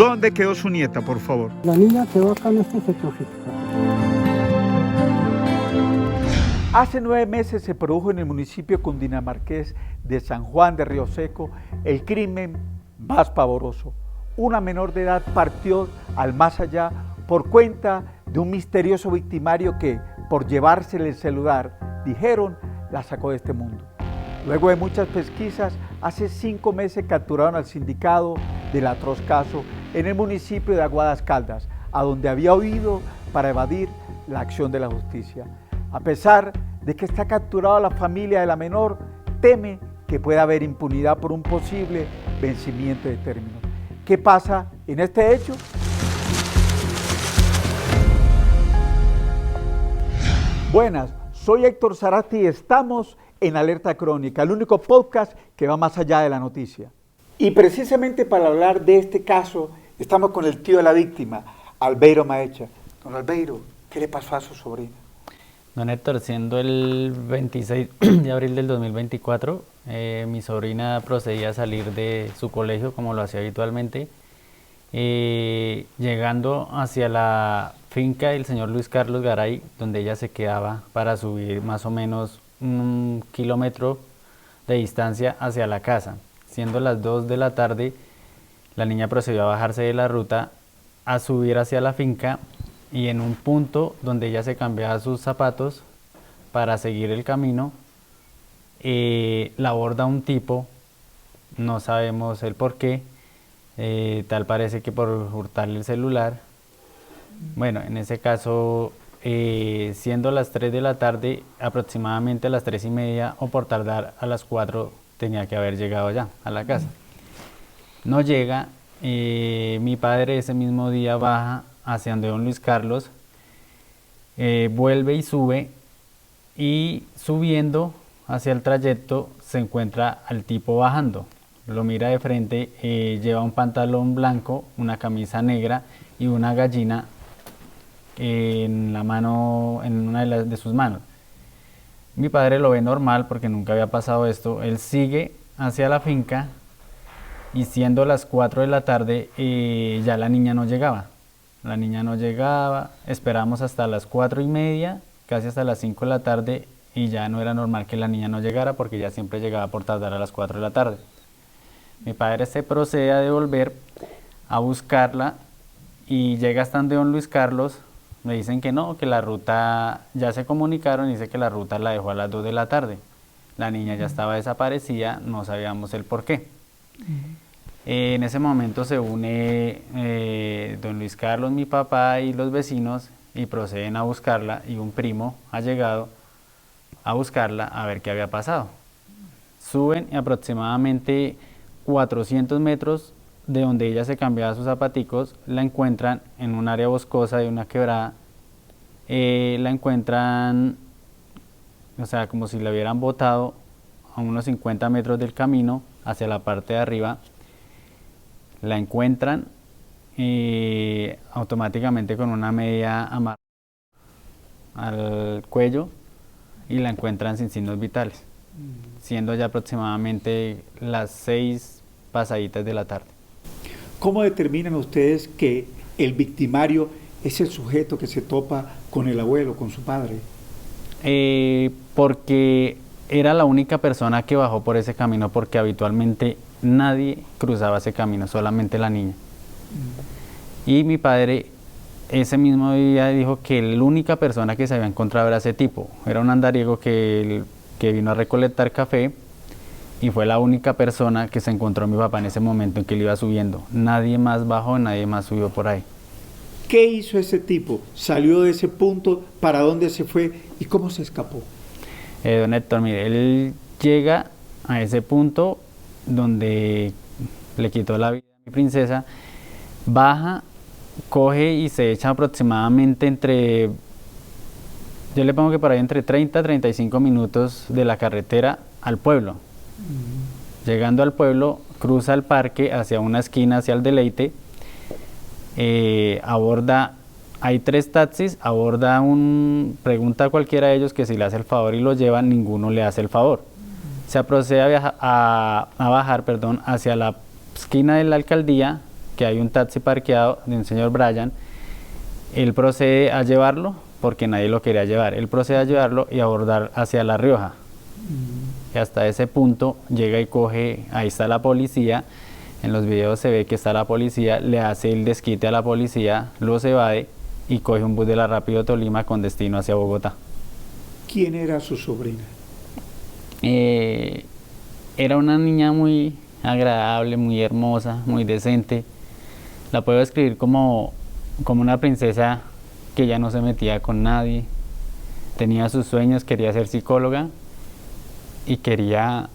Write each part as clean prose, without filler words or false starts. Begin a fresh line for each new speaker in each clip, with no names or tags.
¿Dónde quedó su nieta, por favor?
La niña quedó acá en este sector.
Hace 9 meses se produjo en el municipio cundinamarqués de San Juan de Río Seco el crimen más pavoroso. Una menor de edad partió al más allá por cuenta de un misterioso victimario que, por llevársele el celular, dijeron, la sacó de este mundo. Luego de muchas pesquisas, hace 5 meses capturaron al sindicado del atroz caso en el municipio de Aguadas Caldas, a donde había huido para evadir la acción de la justicia. A pesar de que está capturada la familia de la menor, teme que pueda haber impunidad por un posible vencimiento de términos. ¿Qué pasa en este hecho? Buenas, soy Héctor Zarate y estamos en Alerta Crónica, el único podcast que va más allá de la noticia. Y precisamente para hablar de este caso, estamos con el tío de la víctima, Albeiro Maecha. Don Albeiro, ¿qué le pasó a su sobrina?
Don Héctor, siendo el 26 de abril del 2024, mi sobrina procedía a salir de su colegio como lo hacía habitualmente, llegando hacia la finca del señor Luis Carlos Garay, donde ella se quedaba para subir más o menos 1 kilómetro de distancia hacia la casa. Siendo las 2 de la tarde, la niña procedió a bajarse de la ruta, a subir hacia la finca, y en un punto donde ella se cambiaba sus zapatos para seguir el camino, la aborda un tipo, no sabemos el por qué, tal parece que por hurtarle el celular. Bueno, en ese caso, siendo las 3 de la tarde, aproximadamente a las 3:30 o por tardar a las 4 tenía que haber llegado ya a la casa. No llega, mi padre ese mismo día baja hacia donde don Luis Carlos, vuelve y sube, y subiendo hacia el trayecto se encuentra al tipo bajando. Lo mira de frente, lleva un pantalón blanco, una camisa negra y una gallina en la mano, en una de sus manos. Mi padre lo ve normal porque nunca había pasado esto. Él sigue hacia la finca y siendo las 4 de la tarde ya la niña no llegaba. La niña no llegaba, esperamos hasta las 4:30, casi hasta las 5 de la tarde, y ya no era normal que la niña no llegara porque ya siempre llegaba por tardar a las 4 de la tarde. Mi padre se procede a devolver a buscarla y llega hasta donde don Luis Carlos. Me dicen que no, que la ruta, ya se comunicaron y dice que la ruta la dejó a las 2 de la tarde. La niña ya estaba desaparecida, no sabíamos el por qué. En ese momento se une don Luis Carlos, mi papá y los vecinos y proceden a buscarla, y un primo ha llegado a buscarla a ver qué había pasado. Suben y aproximadamente 400 metros de donde ella se cambiaba sus zapaticos, la encuentran en un área boscosa de una quebrada. La encuentran, o sea, como si la hubieran botado a unos 50 metros del camino hacia la parte de arriba. La encuentran automáticamente con una media amarrada al cuello y la encuentran sin signos vitales, siendo ya aproximadamente las 6 pasaditas de la tarde.
¿Cómo determinan ustedes que el victimario es el sujeto que se topa con el abuelo, con su padre?
Porque era la única persona que bajó por ese camino, porque habitualmente nadie cruzaba ese camino, solamente la niña. Y mi padre ese mismo día dijo que la única persona que se había encontrado era ese tipo. Era un andariego que vino a recolectar café, y fue la única persona que se encontró mi papá en ese momento en que él iba subiendo. Nadie más bajó, nadie más subió por ahí.
¿Qué hizo ese tipo? ¿Salió de ese punto? ¿Para dónde se fue? ¿Y cómo se escapó?
Don Héctor, mire, él llega a ese punto donde le quitó la vida a mi princesa, baja, coge y se echa aproximadamente yo le pongo que por ahí entre 30 a 35 minutos de la carretera al pueblo. Llegando al pueblo, cruza el parque hacia una esquina, hacia el Deleite, aborda, hay 3 taxis, pregunta a cualquiera de ellos que si le hace el favor y lo lleva, ninguno le hace el favor. Se procede a bajar hacia la esquina de la alcaldía que hay un taxi parqueado de un señor Brian. Él procede a llevarlo porque nadie lo quería llevar. Él procede a llevarlo y abordar hacia La Rioja. Y hasta ese punto llega y coge, ahí está la policía. En los videos se ve que está la policía, le hace el desquite a la policía, los evade y coge un bus de la Rápido Tolima con destino hacia Bogotá.
¿Quién era su sobrina?
Era una niña muy agradable, muy hermosa, muy decente. La puedo describir como una princesa que ya no se metía con nadie. Tenía sus sueños, quería ser psicóloga y quería,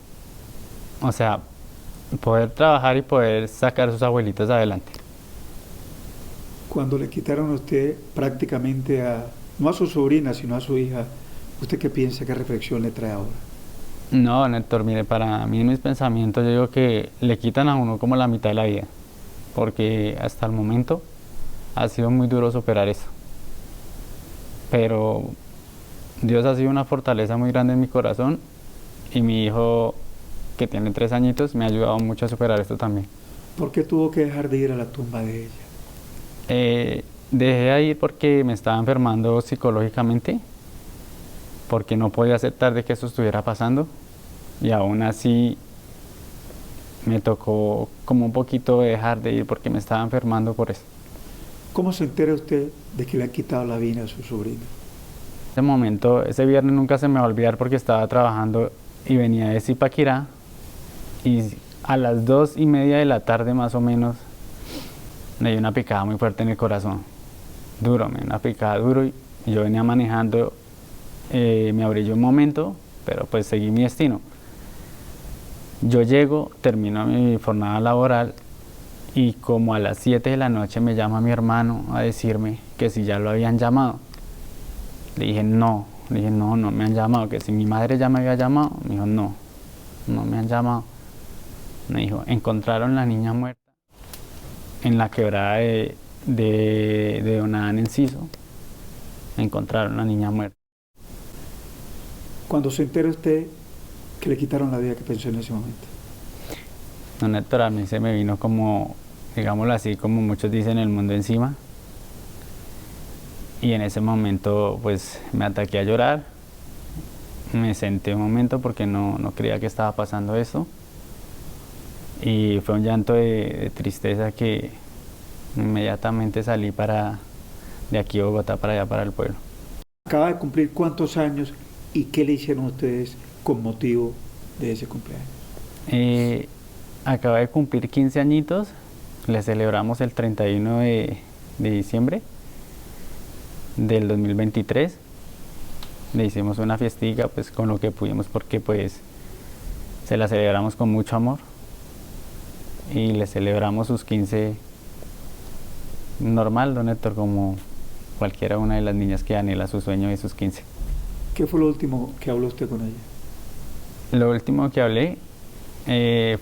o sea, poder trabajar y poder sacar a sus abuelitos adelante.
Cuando le quitaron a usted prácticamente no a su sobrina, sino a su hija, ¿usted qué piensa, qué reflexión le trae ahora?
No, Néstor, mire, para mí en mis pensamientos yo digo que le quitan a uno como la mitad de la vida, porque hasta el momento ha sido muy duro superar eso. Pero Dios ha sido una fortaleza muy grande en mi corazón y mi hijo, que tiene 3 añitos, me ha ayudado mucho a superar esto también.
¿Por qué tuvo que dejar de ir a la tumba de ella?
Dejé de ir porque me estaba enfermando psicológicamente, porque no podía aceptar de que eso estuviera pasando y aún así me tocó como un poquito dejar de ir porque me estaba enfermando por eso.
¿Cómo se entera usted de que le ha quitado la vida a su sobrino?
Ese momento, ese viernes nunca se me va a olvidar porque estaba trabajando y venía de Zipaquirá y a las 2:30 de la tarde más o menos me dio una picada muy fuerte en el corazón, una picada duro y yo venía manejando, me abrí un momento, pero pues seguí mi destino. Yo llego, termino mi jornada laboral y como a las 7 de la noche me llama mi hermano a decirme que si ya lo habían llamado. Le dije no, no me han llamado, que si mi madre ya me había llamado. Me dijo no me han llamado. Me dijo, encontraron la niña muerta en la quebrada de Don Adán Enciso. Encontraron la niña muerta.
Cuando se entera usted que le quitaron la vida, ¿qué pensó en ese momento?
Don Héctor, a mí se me vino como, digámoslo así, como muchos dicen, el mundo encima. Y en ese momento pues me ataqué a llorar. Me senté un momento porque no creía que estaba pasando eso. Y fue un llanto de tristeza que inmediatamente salí de aquí a Bogotá para allá, para el pueblo.
Acaba de cumplir ¿cuántos años y qué le hicieron ustedes con motivo de ese cumpleaños?
Acaba de cumplir 15 añitos, le celebramos el 31 de diciembre del 2023. Le hicimos una fiestica pues con lo que pudimos porque pues se la celebramos con mucho amor y le celebramos sus 15 normal, don Héctor, como cualquiera una de las niñas que anhela su sueño de sus 15.
¿Qué fue lo último que habló usted con ella?
Lo último que hablé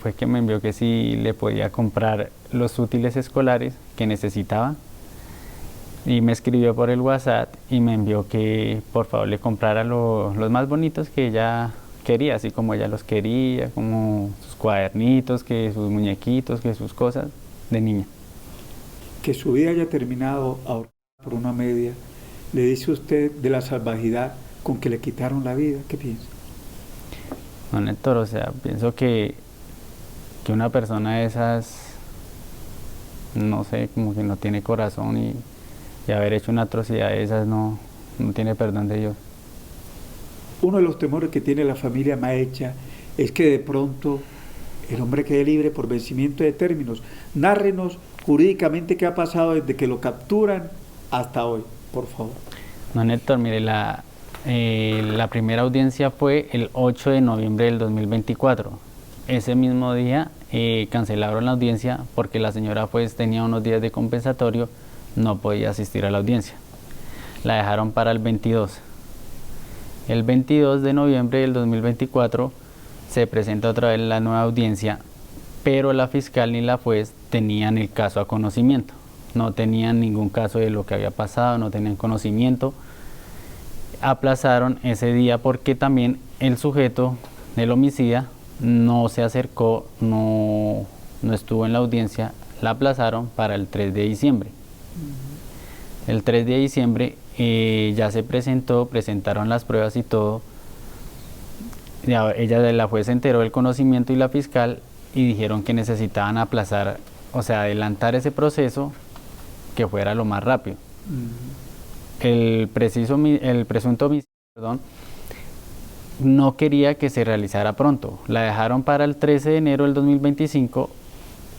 fue que me envió que si le podía comprar los útiles escolares que necesitaba y me escribió por el WhatsApp y me envió que por favor le comprara los más bonitos que ella quería, así como ella los quería, como sus cuadernitos, que sus muñequitos, que sus cosas de niña.
Que su vida haya terminado ahorcada por una media, ¿le dice usted de la salvajidad con que le quitaron la vida? ¿Qué piensa?
No, Héctor, o sea, pienso que una persona de esas, no sé, como que no tiene corazón y haber hecho una atrocidad de esas no tiene perdón de Dios.
Uno de los temores que tiene la familia Maecha es que de pronto el hombre quede libre por vencimiento de términos. Nárrenos jurídicamente qué ha pasado desde que lo capturan hasta hoy, por favor.
No, Héctor, mire, la primera audiencia fue el 8 de noviembre del 2024. Ese mismo día cancelaron la audiencia porque la señora pues tenía unos días de compensatorio, no podía asistir a la audiencia. La dejaron para el 22. El 22 de noviembre del 2024 se presenta otra vez la nueva audiencia, pero la fiscal ni la juez tenían el caso a conocimiento. No tenían ningún caso de lo que había pasado, no tenían conocimiento. Aplazaron ese día porque también el sujeto del homicida no se acercó, no estuvo en la audiencia, la aplazaron para el 3 de diciembre. El 3 de diciembre ya se presentaron las pruebas y todo. Ya, la juez se enteró del conocimiento y la fiscal y dijeron que necesitaban aplazar, o sea, adelantar ese proceso que fuera lo más rápido. El presunto homicidio, perdón, no quería que se realizara pronto. La dejaron para el 13 de enero del 2025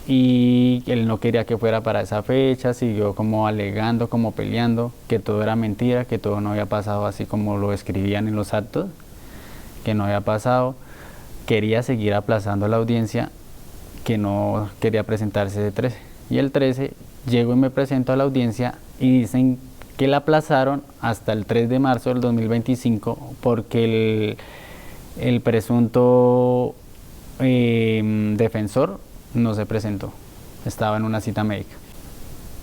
y él no quería que fuera para esa fecha, siguió como alegando, como peleando, que todo era mentira, que todo no había pasado así como lo escribían en los actos, que no había pasado. Quería seguir aplazando la audiencia, que no quería presentarse de 13. Y el 13 llego y me presento a la audiencia y dicen que la aplazaron hasta el 3 de marzo del 2025 porque el presunto defensor no se presentó, estaba en una cita médica.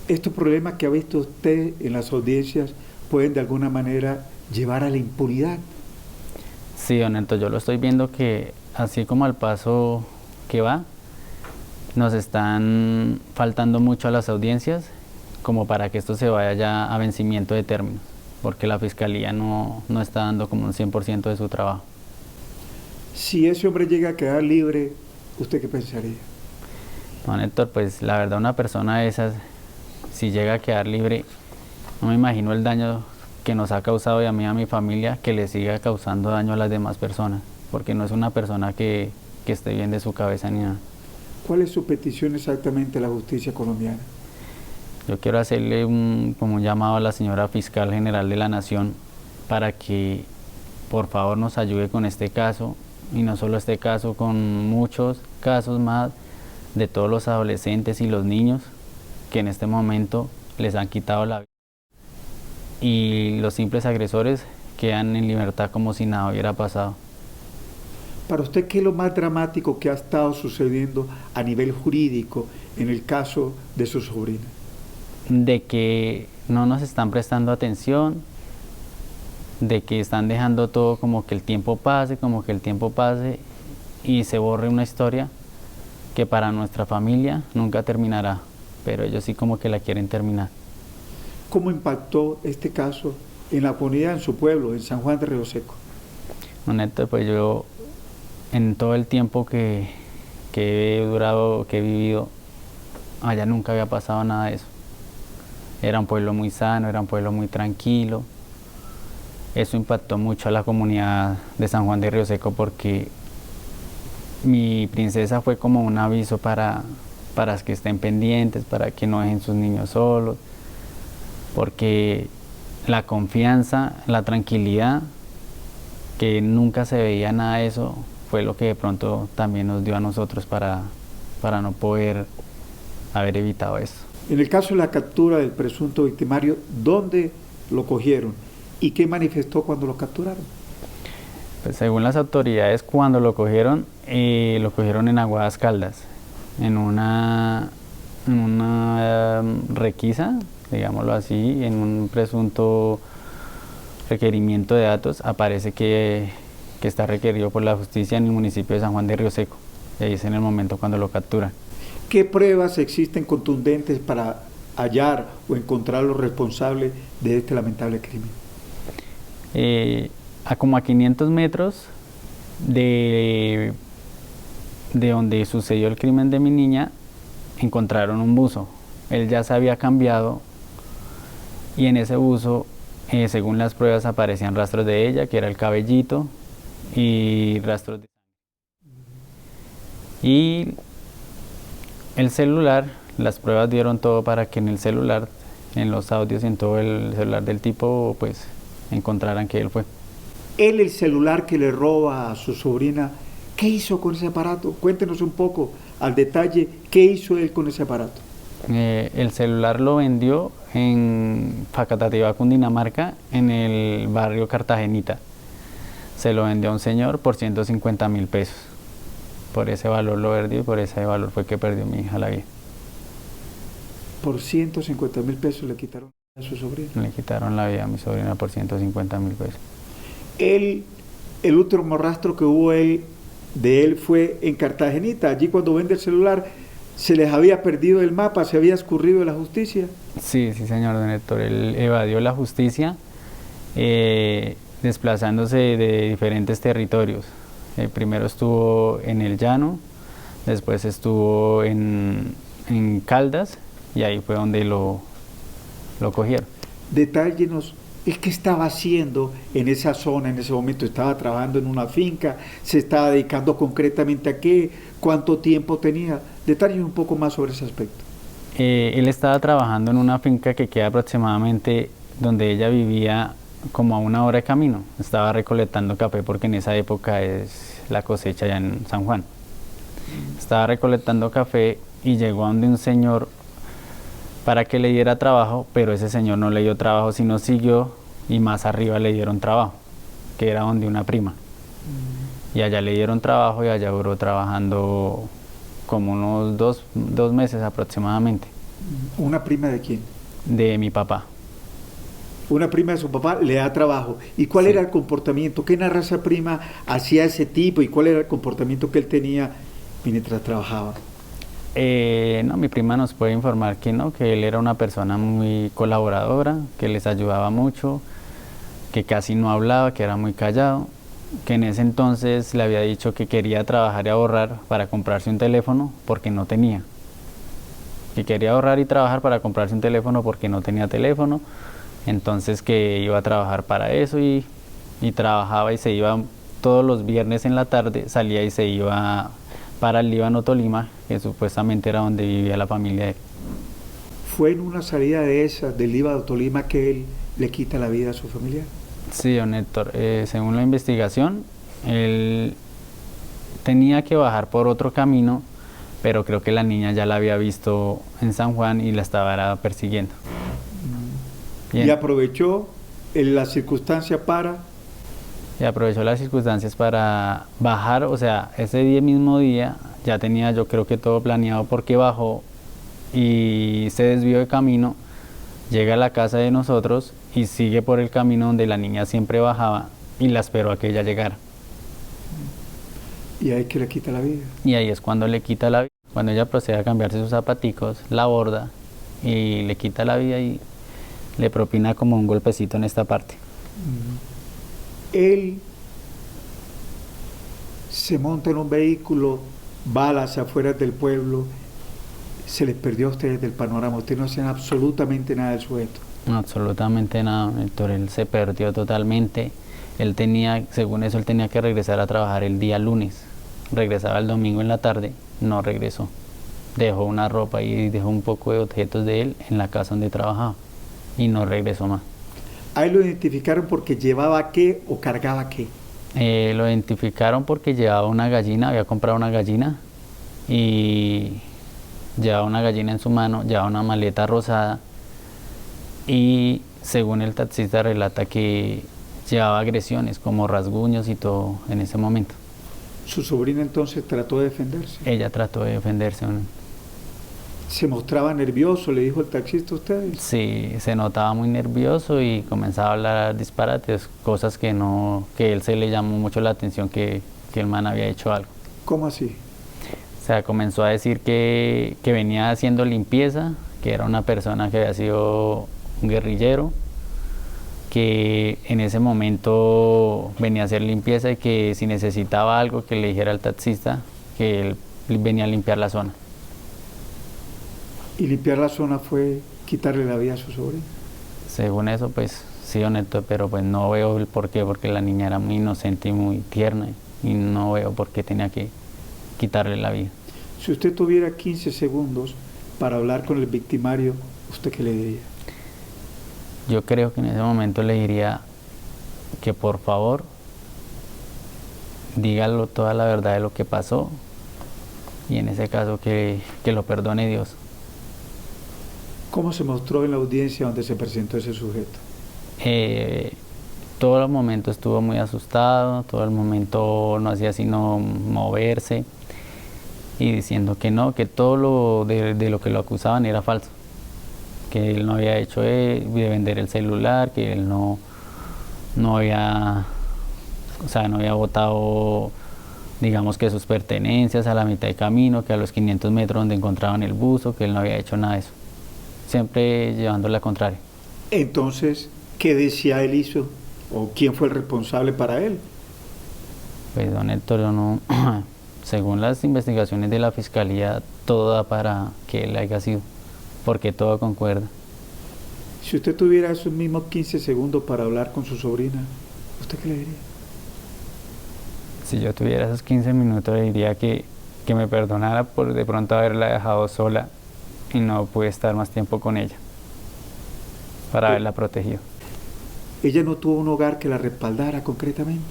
¿Estos problemas que ha visto usted en las audiencias pueden de alguna manera llevar a la impunidad?
Sí, don Neto, yo lo estoy viendo que así como al paso que va, nos están faltando mucho a las audiencias como para que esto se vaya ya a vencimiento de términos, porque la Fiscalía no está dando como un 100% de su trabajo.
Si ese hombre llega a quedar libre, ¿usted qué pensaría?
Don Héctor, pues la verdad una persona de esas, si llega a quedar libre, no me imagino el daño que nos ha causado y a mí y a mi familia, que le siga causando daño a las demás personas, porque no es una persona que esté bien de su cabeza ni nada.
¿Cuál es su petición exactamente a la justicia colombiana?
Yo quiero hacerle como un llamado a la señora Fiscal General de la Nación para que por favor nos ayude con este caso, y no solo este caso, con muchos casos más de todos los adolescentes y los niños que en este momento les han quitado la vida y los simples agresores quedan en libertad como si nada hubiera pasado.
Para usted, ¿qué es lo más dramático que ha estado sucediendo a nivel jurídico en el caso de su sobrina?
De que no nos están prestando atención, de que están dejando todo como que el tiempo pase y se borre una historia que para nuestra familia nunca terminará, pero ellos sí como que la quieren terminar.
¿Cómo impactó este caso en la comunidad, en su pueblo, en San Juan de Río Seco?
Don Héctor, pues yo en todo el tiempo que he vivido, allá nunca había pasado nada de eso. Era un pueblo muy sano, era un pueblo muy tranquilo. Eso impactó mucho a la comunidad de San Juan de Río Seco porque mi princesa fue como un aviso para que estén pendientes, para que no dejen sus niños solos, porque la confianza, la tranquilidad, que nunca se veía nada de eso, fue lo que de pronto también nos dio a nosotros para no poder haber evitado eso.
En el caso de la captura del presunto victimario, ¿dónde lo cogieron y qué manifestó cuando lo capturaron?
Pues según las autoridades, cuando lo cogieron en Aguadas Caldas, en una requisa, digámoslo así, en un presunto requerimiento de datos, aparece que está requerido por la justicia en el municipio de San Juan de Río Seco, y ahí es en el momento cuando lo capturan.
¿Qué pruebas existen contundentes para hallar o encontrar los responsables de este lamentable crimen?
Como a 500 metros de donde sucedió el crimen de mi niña, encontraron un buzo. Él ya se había cambiado y en ese buzo, según las pruebas, aparecían rastros de ella, que era el cabellito, y rastros de y el celular. Las pruebas dieron todo para que en el celular, en los audios y en todo el celular del tipo, pues encontraran que él fue.
Él, el celular que le roba a su sobrina, ¿qué hizo con ese aparato? Cuéntenos un poco al detalle, ¿qué hizo él con ese aparato?
El celular lo vendió en Facatativá, Cundinamarca, en el barrio Cartagenita. Se lo vendió a un señor por 150.000 pesos. Por ese valor lo vendió y por ese valor fue que perdió mi hija la vida.
Por 150.000 pesos le quitaron a su sobrina.
Le quitaron la vida a mi sobrina por 150.000 pesos.
El último rastro que hubo de él fue en Cartagenita. Allí cuando vende el celular, ¿Se les había perdido el mapa? ¿Se había escurrido de la justicia?
Sí, sí, señor don Héctor. Él evadió la justicia desplazándose de diferentes territorios. Primero estuvo en el llano, después estuvo en Caldas y ahí fue donde lo cogieron.
Detállenos, ¿el qué estaba haciendo en esa zona en ese momento? ¿Estaba trabajando en una finca? ¿Se estaba dedicando concretamente a qué? ¿Cuánto tiempo tenía? Detállenos un poco más sobre ese aspecto.
Él estaba trabajando en una finca que queda aproximadamente donde ella vivía como a 1 hora de camino. Estaba recolectando café porque en esa época es la cosecha ya en San Juan. Estaba recolectando café y llegó a donde un señor para que le diera trabajo, pero ese señor no le dio trabajo, sino siguió y más arriba le dieron trabajo, que era donde una prima. Y allá le dieron trabajo y allá duró trabajando como unos dos meses aproximadamente.
¿Una prima de quién?
De mi papá.
Una prima de su papá le da trabajo. ¿Y cuál
Sí.
era el comportamiento? ¿Qué narra esa prima hacia ese tipo? ¿Y cuál era el comportamiento que él tenía mientras trabajaba?
No, mi prima nos puede informar que no, que él era una persona muy colaboradora, que les ayudaba mucho, que casi no hablaba, que era muy callado, que en ese entonces le había dicho que quería trabajar y ahorrar para comprarse un teléfono porque no tenía. Que quería ahorrar y trabajar para comprarse un teléfono porque no tenía teléfono, entonces que iba a trabajar para eso y trabajaba y se iba todos los viernes en la tarde, salía y se iba para el Líbano, Tolima, que supuestamente era donde vivía la familia de él.
¿Fue en una salida de esas del Líbano, Tolima, que él le quita la vida a su familia?
Sí, don Héctor, según la investigación, él tenía que bajar por otro camino, pero creo que la niña ya la había visto en San Juan y la estaba persiguiendo.
Y aprovechó la circunstancia para...
Y aprovechó las circunstancias para bajar, o sea, ese mismo día ya tenía yo creo que todo planeado porque bajó y se desvió de camino, llega a la casa de nosotros y sigue por el camino donde la niña siempre bajaba y la esperó a que ella llegara.
Y ahí que le quita la vida.
Y ahí es cuando le quita la vida, cuando ella procede a cambiarse sus zapaticos, la aborda y le quita la vida y le propina como un golpecito en esta parte.
Él se monta en un vehículo, va hacia afuera del pueblo, se les perdió a ustedes del panorama, ustedes no hacían absolutamente nada del sujeto.
No, absolutamente nada, Héctor, él se perdió totalmente. Él tenía, según eso, él tenía que regresar a trabajar el día lunes. Regresaba el domingo en la tarde, no regresó. Dejó una ropa y dejó un poco de objetos de él en la casa donde trabajaba y no regresó más.
Ahí lo identificaron porque llevaba qué o cargaba qué.
Lo identificaron porque llevaba una gallina, había comprado una gallina y llevaba una gallina en su mano, llevaba una maleta rosada y según el taxista relata que llevaba agresiones como rasguños y todo en ese momento.
Su sobrina entonces trató de defenderse.
Ella trató de defenderse.
¿Se mostraba nervioso, le dijo el taxista a ustedes?
Sí, se notaba muy nervioso y comenzaba a hablar disparates, cosas que él se le llamó mucho la atención que el man había hecho algo.
¿Cómo así?
O sea, comenzó a decir que venía haciendo limpieza, que era una persona que había sido un guerrillero, que en ese momento venía a hacer limpieza y que si necesitaba algo que le dijera al taxista, que él venía a limpiar la zona.
¿Y limpiar la zona fue quitarle la vida a su sobrina?
Según eso, pues sí, honesto, pero pues no veo el por qué, porque la niña era muy inocente y muy tierna y no veo por qué tenía que quitarle la vida.
Si usted tuviera 15 segundos para hablar con el victimario, ¿usted qué le diría?
Yo creo que en ese momento le diría que por favor dígalo toda la verdad de lo que pasó y en ese caso que lo perdone Dios.
¿Cómo se mostró en la audiencia donde se presentó ese sujeto?
Todo el momento estuvo muy asustado, todo el momento no hacía sino moverse y diciendo que no, que todo lo de lo que lo acusaban era falso, que él no había hecho de vender el celular, que él no había, o sea, no había botado digamos que sus pertenencias a la mitad de camino, que a los 500 metros donde encontraban el buzo, que él no había hecho nada de eso. Siempre llevando la contraria.
Entonces, ¿qué decía él hizo? ¿O quién fue el responsable para él?
Pues don Héctor, yo no, según las investigaciones de la fiscalía, todo da para que él haya sido, porque todo concuerda.
Si usted tuviera esos mismos 15 segundos para hablar con su sobrina, ¿usted qué le diría?
Si yo tuviera esos 15 minutos, le diría que me perdonara por de pronto haberla dejado sola y no pude estar más tiempo con ella, para haberla protegido.
¿Ella no tuvo un hogar que la respaldara concretamente?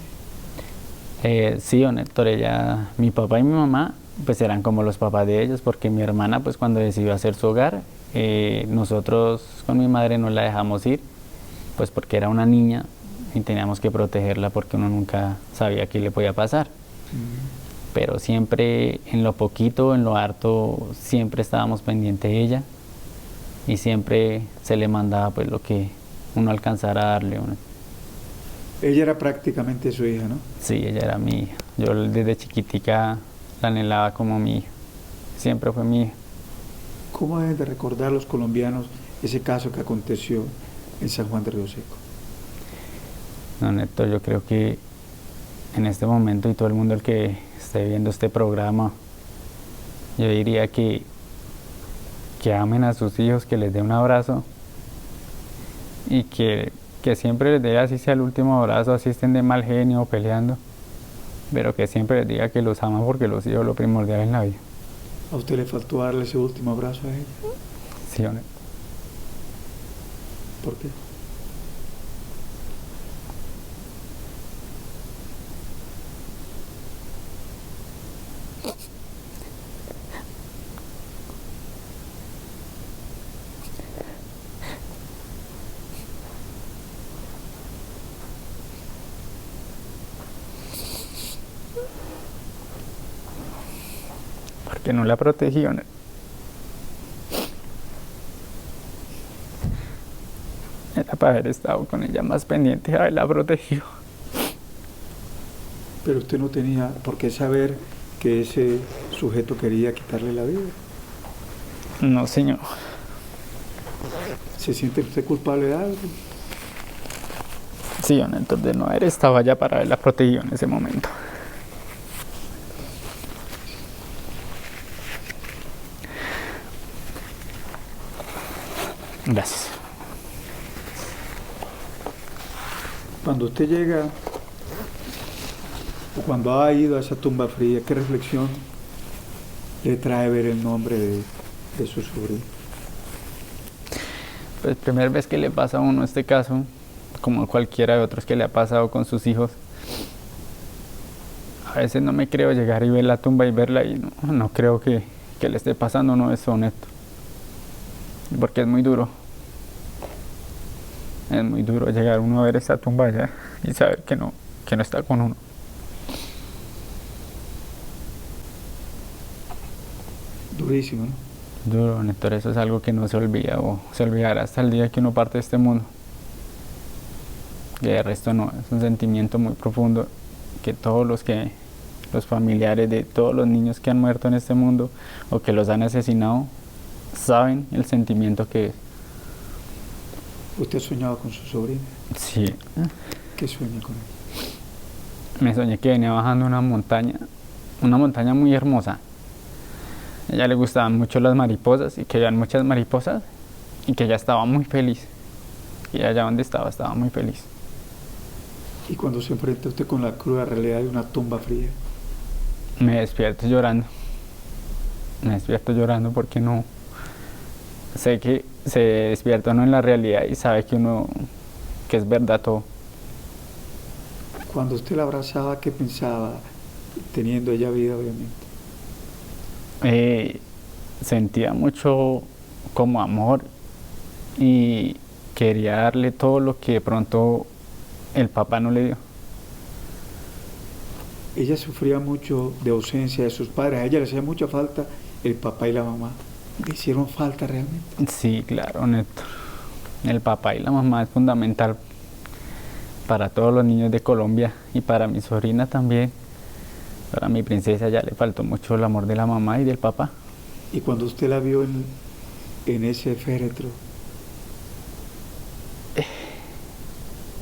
Sí, don Héctor, ella, mi papá y mi mamá, pues eran como los papás de ellos, porque mi hermana, pues cuando decidió hacer su hogar, nosotros con mi madre no la dejamos ir, pues porque era una niña y teníamos que protegerla porque uno nunca sabía qué le podía pasar. Pero siempre, en lo poquito, en lo harto, siempre estábamos pendientes de ella y siempre se le mandaba pues lo que uno alcanzara a darle.
Ella era prácticamente su hija, ¿no?
Sí, ella era mi hija. Yo desde chiquitica la anhelaba como mi hija. Siempre fue mi hija.
¿Cómo deben de recordar los colombianos ese caso que aconteció en San Juan de Río Seco?
No, Néstor, yo creo que en este momento y todo el mundo el que esté viendo este programa, yo diría que amen a sus hijos, que les dé un abrazo y que siempre les dé, así sea el último abrazo, así estén de mal genio o peleando, pero que siempre les diga que los ama porque los hijos es lo primordial en la vida.
¿A usted le faltó darle ese último abrazo a ella?
Sí, Néstor.
¿Por qué?
Porque no la protegió. Era para haber estado con ella más pendiente de haberla protegido.
Pero usted no tenía por qué saber que ese sujeto quería quitarle la vida.
No, señor.
¿Se siente usted culpable de algo?
Sí, don Héctor, de no haber estado allá para haberla protegido en ese momento. Gracias.
Cuando usted llega, o cuando ha ido a esa tumba fría, ¿qué reflexión le trae ver el nombre de su sobrino?
Pues primera vez que le pasa a uno este caso, como cualquiera de otros que le ha pasado con sus hijos, a veces no me creo llegar y ver la tumba y verla y no creo que le esté pasando, no es honesto. Porque es muy duro. Es muy duro llegar uno a ver esta tumba allá y saber que no está con uno.
Durísimo, ¿no?
Duro, Néstor, eso es algo que no se olvida o se olvidará hasta el día que uno parte de este mundo. Y el resto no, es un sentimiento muy profundo que los familiares de todos los niños que han muerto en este mundo o que los han asesinado saben el sentimiento que es.
¿Usted ha soñado con su sobrina?
Sí.
¿Qué sueña con ella?
Me soñé que venía bajando una montaña muy hermosa. A ella le gustaban mucho las mariposas y que habían muchas mariposas y que ella estaba muy feliz. Y allá donde estaba muy feliz.
Y cuando se enfrenta usted con la cruda realidad de una tumba fría,
Me despierto llorando. Me despierto llorando porque no sé que se despierta uno en la realidad y sabe que es verdad todo.
cuando usted la abrazaba, ¿qué pensaba? Teniendo ella vida, obviamente.
Sentía mucho como amor y quería darle todo lo que de pronto el papá no le dio.
Ella sufría mucho de ausencia de sus padres. A ella le hacía mucha falta el papá y la mamá. ¿Le hicieron falta realmente?
Sí, claro, Néstor. El papá y la mamá es fundamental para todos los niños de Colombia y para mi sobrina también. Para mi princesa ya le faltó mucho el amor de la mamá y del papá.
Y cuando usted la vio en ese féretro,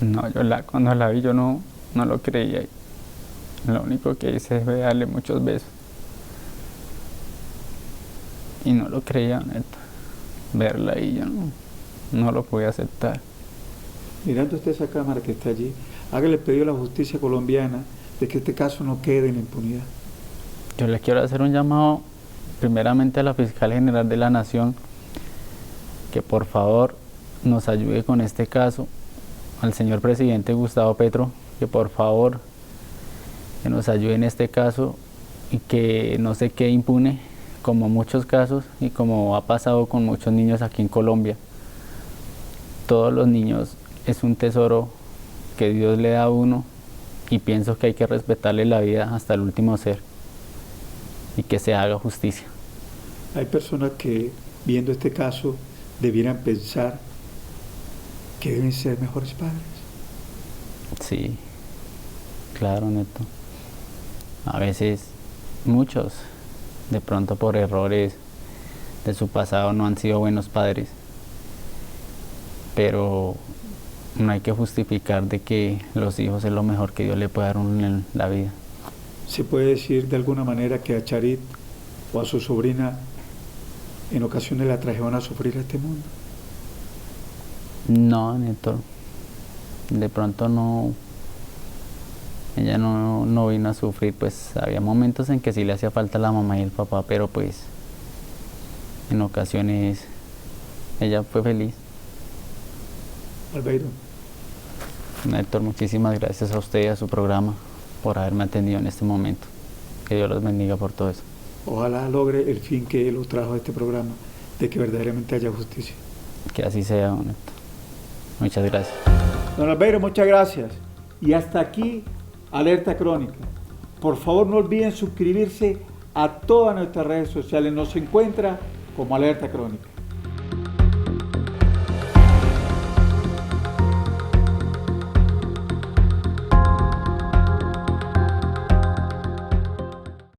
No, cuando la vi yo no lo creía. Lo único que hice fue darle muchos besos. Y no lo creía, neta. Verla ahí yo no lo podía aceptar.
mirando usted esa cámara que está allí, hágale pedido a la justicia colombiana de que este caso no quede en la impunidad.
Yo le quiero hacer un llamado primeramente a la Fiscal General de la Nación que por favor nos ayude con este caso, al señor presidente Gustavo Petro, que por favor que nos ayude en este caso y que no se quede impune como muchos casos y como ha pasado con muchos niños aquí en Colombia. Todos los niños es un tesoro que Dios le da a uno y pienso que hay que respetarle la vida hasta el último ser y que se haga justicia.
Hay personas que viendo este caso debieran pensar que deben ser mejores padres.
Sí, claro, Neto. A veces muchos, de pronto por errores de su pasado, no han sido buenos padres. Pero no hay que justificar de que los hijos es lo mejor que Dios le puede dar a uno en la vida.
¿Se puede decir de alguna manera que a Charit o a su sobrina en ocasiones la trajeron a sufrir a este mundo?
No, Neto. De pronto no. Ella no vino a sufrir, pues había momentos en que sí le hacía falta la mamá y el papá, pero pues en ocasiones ella fue feliz.
Albeiro,
Héctor, muchísimas gracias a usted y a su programa por haberme atendido en este momento. Que Dios los bendiga por todo eso.
ojalá logre el fin que lo trajo a este programa, de que verdaderamente haya justicia.
Que así sea, don Héctor. Muchas gracias.
Don Albeiro, muchas gracias. Y hasta aquí, Alerta Crónica. Por favor, no olviden suscribirse a todas nuestras redes sociales. Nos encuentra como Alerta Crónica.